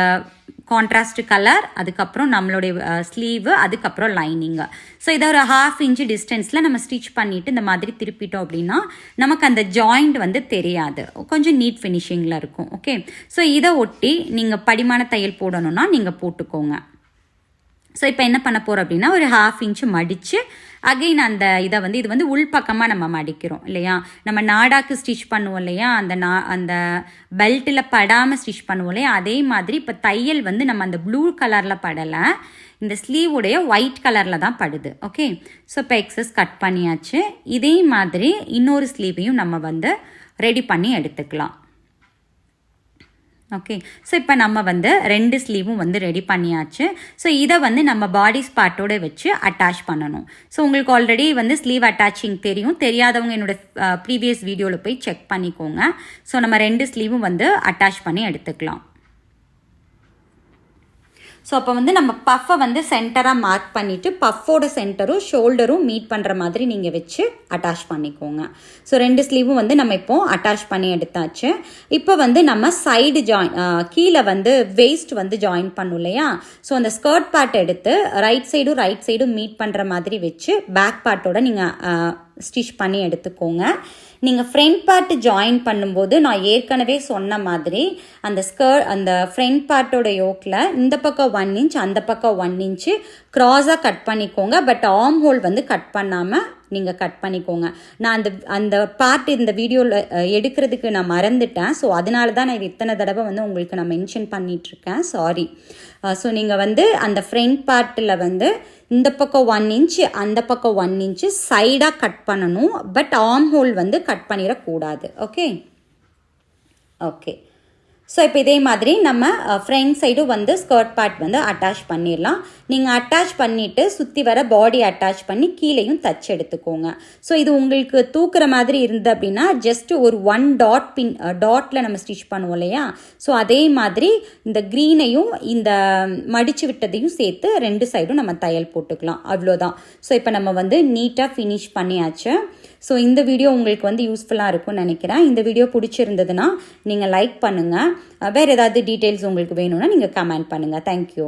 கான்ட்ராஸ்ட் கலர், அதுக்கப்புறம் நம்மளுடைய ஸ்லீவு, அதுக்கப்புறம் லைனிங்கு. ஸோ இதை ஒரு 1/2 இன்ச்சு டிஸ்டன்ஸில் நம்ம ஸ்டிச் பண்ணிவிட்டு இந்த மாதிரி திருப்பிட்டோம் அப்படின்னா நமக்கு அந்த ஜாயிண்ட் வந்து தெரியாது, கொஞ்சம் நீட் ஃபினிஷிங்கில் இருக்கும். ஓகே, ஸோ இதை ஒட்டி நீங்கள் படிமான தையல் போடணுன்னா நீங்கள் போட்டுக்கோங்க. ஸோ இப்போ என்ன பண்ண போகிறோம் அப்படின்னா ஒரு 1/2 இன்ச்சு மடித்து அகெயின் அந்த இதை வந்து இது வந்து உள்பக்கமாக நம்ம மடிக்கிறோம் இல்லையா. நம்ம நாடாக்கு ஸ்டிச் பண்ணுவோம் இல்லையா, அந்த பெல்ட்டில் படாமல் ஸ்டிச் பண்ணுவோம் இல்லையா, அதே மாதிரி இப்போ தையல் வந்து நம்ம அந்த ப்ளூ கலரில் படலை, இந்த ஸ்லீவுடைய ஒயிட் கலரில் தான் படுது. ஓகே, ஸோ இப்போ எக்ஸஸ் கட் பண்ணியாச்சு. இதே மாதிரி இன்னொரு ஸ்லீவையும் நம்ம வந்து ரெடி பண்ணி எடுத்துக்கலாம். ஓகே, ஸோ இப்போ நம்ம வந்து 2 ஸ்லீவும் வந்து ரெடி பண்ணியாச்சு. ஸோ இதை வந்து நம்ம பாடி ஸ்பாட்டோடு வச்சு அட்டாச் பண்ணணும். ஸோ உங்களுக்கு ஆல்ரெடி வந்து ஸ்லீவ் அட்டாச்சிங் தெரியும், தெரியாதவங்க என்னோட ப்ரீவியஸ் வீடியோவில் போய் செக் பண்ணிக்கோங்க. ஸோ நம்ம 2 ஸ்லீவும் வந்து அட்டாச் பண்ணி எடுத்துக்கலாம். ஸோ அப்போ வந்து நம்ம பஃப்பை வந்து சென்டராக மார்க் பண்ணிவிட்டு பஃப்போட சென்டரும் ஷோல்டரும் மீட் பண்ணுற மாதிரி நீங்கள் வச்சு அட்டாச் பண்ணிக்கோங்க. ஸோ 2 ஸ்லீவும் வந்து நம்ம இப்போது அட்டாச் பண்ணி எடுத்தாச்சு. இப்போ வந்து நம்ம சைடு கீழே வந்து வெயிஸ்ட் வந்து ஜாயின் பண்ணும் இல்லையா. ஸோ அந்த ஸ்கர்ட் பார்ட் எடுத்து ரைட் சைடும் மீட் பண்ணுற மாதிரி வச்சு பேக் பார்ட்டோட நீங்கள் ஸ்டிச் பண்ணி எடுத்துக்கோங்க. நீங்கள் ஃப்ரண்ட் பார்ட் ஜாயின் பண்ணும்போது நான் ஏற்கனவே சொன்ன மாதிரி அந்த ஃப்ரண்ட் பார்ட்டோட யோக்கில் இந்த பக்கம் 1 இன்ச் அந்த பக்கம் 1 இன்ச்சு க்ராஸாக கட் பண்ணிக்கோங்க. பட் ஆர்ம் ஹோல் வந்து கட் பண்ணாமல் நீங்கள் கட் பண்ணிக்கோங்க. நான் அந்த பார்ட் இந்த வீடியோவில் எடுக்கிறதுக்கு நான் மறந்துட்டேன். ஸோ அதனால தான் நான் இது இத்தனை தடவை வந்து உங்களுக்கு நான் மென்ஷன் பண்ணிகிட்ருக்கேன், சாரி. ஸோ நீங்கள் வந்து அந்த ஃப்ரண்ட் பார்ட்டில் வந்து இந்த பக்கம் 1 இன்ச் அந்த பக்கம் 1 இன்ச்சு சைடாக கட் பண்ணணும். பட் ஆர்ம் ஹோல் வந்து கட் பண்ணிடக்கூடாது. ஓகே ஓகே ஸோ இப்போ இதே மாதிரி நம்ம ஃப்ரண்ட் சைடும் வந்து ஸ்கர்ட் பார்ட் வந்து அட்டாச் பண்ணிடலாம். நீங்கள் அட்டாச் பண்ணிவிட்டு சுற்றி வர பாடி அட்டாச் பண்ணி கீழேயும் தச்சு எடுத்துக்கோங்க. ஸோ இது உங்களுக்கு தூக்குற மாதிரி இருந்தது அப்படின்னா ஜஸ்ட்டு ஒரு 1 டாட்டில் நம்ம ஸ்டிச் பண்ணுவோம் இல்லையா. ஸோ அதே மாதிரி இந்த க்ரீனையும் இந்த மடித்து விட்டதையும் சேர்த்து 2 சைடும் நம்ம தையல் போட்டுக்கலாம், அவ்வளோதான். ஸோ இப்போ நம்ம வந்து நீட்டாக ஃபினிஷ் பண்ணியாச்சு. ஸோ இந்த வீடியோ உங்களுக்கு வந்து யூஸ்ஃபுல்லாக இருக்கும்னு நினைக்கிறேன். இந்த வீடியோ பிடிச்சிருந்ததுன்னா நீங்கள் லைக் பண்ணுங்கள். வேறு ஏதாவது டீட்டெயில்ஸ் உங்களுக்கு வேணும்னா நீங்கள் கமெண்ட் பண்ணுங்கள். தேங்க்யூ.